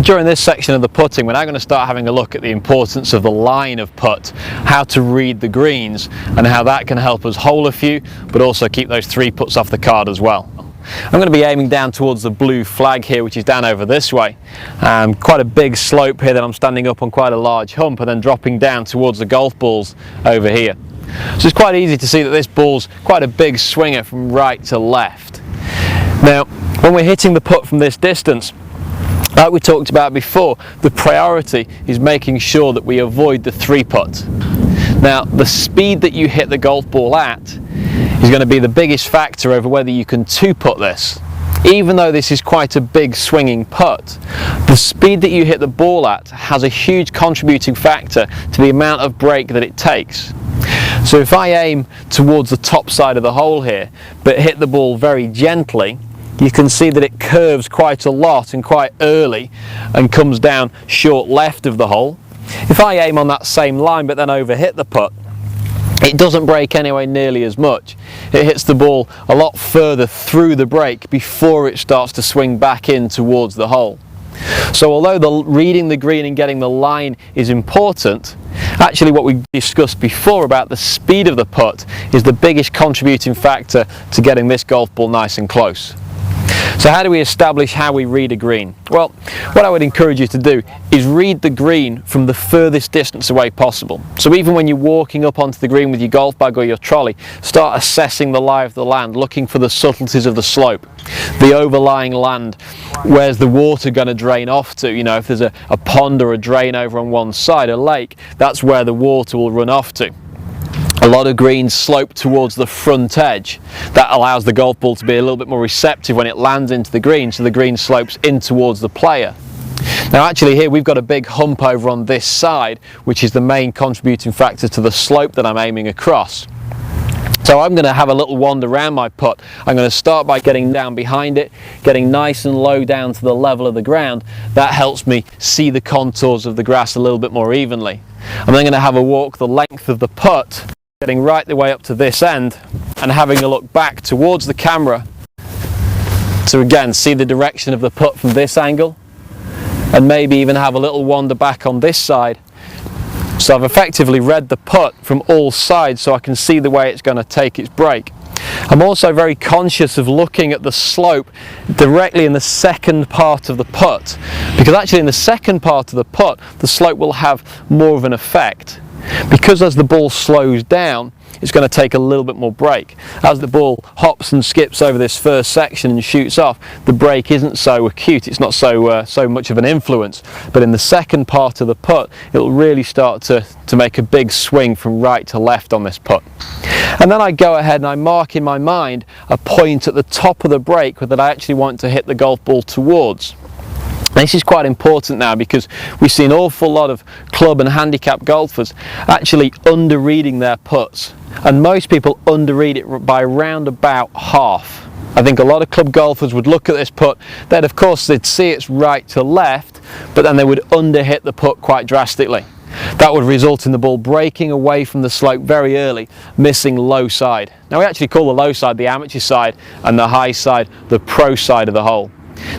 During this section of the putting, we're now going to start having a look at the importance of the line of putt, how to read the greens, and how that can help us hole a few, but also keep those 3 putts off the card as well. I'm going to be aiming down towards the blue flag here, which is down over this way. Quite a big slope here that I'm standing up on, quite a large hump, and then dropping down towards the golf balls over here. So it's quite easy to see that this ball's quite a big swinger from right to left. Now, when we're hitting the putt from this distance, like we talked about before, the priority is making sure that we avoid the 3-putt. Now, the speed that you hit the golf ball at is going to be the biggest factor over whether you can 2-putt this. Even though this is quite a big swinging putt, the speed that you hit the ball at has a huge contributing factor to the amount of break that it takes. So if I aim towards the top side of the hole here, but hit the ball very gently, you can see that it curves quite a lot and quite early and comes down short left of the hole. If I aim on that same line but then overhit the putt, it doesn't break anywhere nearly as much. It hits the ball a lot further through the break before it starts to swing back in towards the hole. So although reading the green and getting the line is important, actually what we discussed before about the speed of the putt is the biggest contributing factor to getting this golf ball nice and close. So how do we establish how we read a green? Well, what I would encourage you to do is read the green from the furthest distance away possible. So even when you're walking up onto the green with your golf bag or your trolley, start assessing the lie of the land, looking for the subtleties of the slope, the overlying land, where's the water going to drain off to. You know, if there's a pond or a drain over on one side, a lake, that's where the water will run off to. A lot of greens slope towards the front edge. That allows the golf ball to be a little bit more receptive when it lands into the green, so the green slopes in towards the player. Now actually here we've got a big hump over on this side, which is the main contributing factor to the slope that I'm aiming across. So I'm going to have a little wander around my putt. I'm going to start by getting down behind it, getting nice and low down to the level of the ground. That helps me see the contours of the grass a little bit more evenly. I'm then going to have a walk the length of the putt, getting right the way up to this end and having a look back towards the camera to again see the direction of the putt from this angle, and maybe even have a little wander back on this side. So I've effectively read the putt from all sides so I can see the way it's going to take its break. I'm also very conscious of looking at the slope directly in the second part of the putt, because actually in the second part of the putt the slope will have more of an effect. Because as the ball slows down, it's going to take a little bit more break. As the ball hops and skips over this first section and shoots off, the break isn't so acute, it's not so much of an influence. But in the second part of the putt, it'll really start to make a big swing from right to left on this putt. And then I go ahead and I mark in my mind a point at the top of the break that I actually want to hit the golf ball towards. This is quite important now because we see an awful lot of club and handicap golfers actually under-reading their putts, and most people under-read it by around about half. I think a lot of club golfers would look at this putt, then of course they'd see it's right to left, but then they would under-hit the putt quite drastically. That would result in the ball breaking away from the slope very early, missing low side. Now we actually call the low side the amateur side and the high side the pro side of the hole.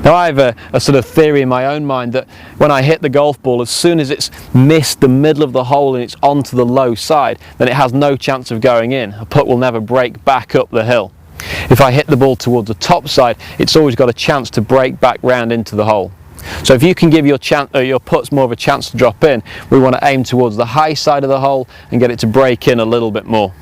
Now I have a sort of theory in my own mind that when I hit the golf ball, as soon as it's missed the middle of the hole and it's onto the low side, then it has no chance of going in. A putt will never break back up the hill. If I hit the ball towards the top side, it's always got a chance to break back round into the hole. So if you can give your putts more of a chance to drop in, we want to aim towards the high side of the hole and get it to break in a little bit more.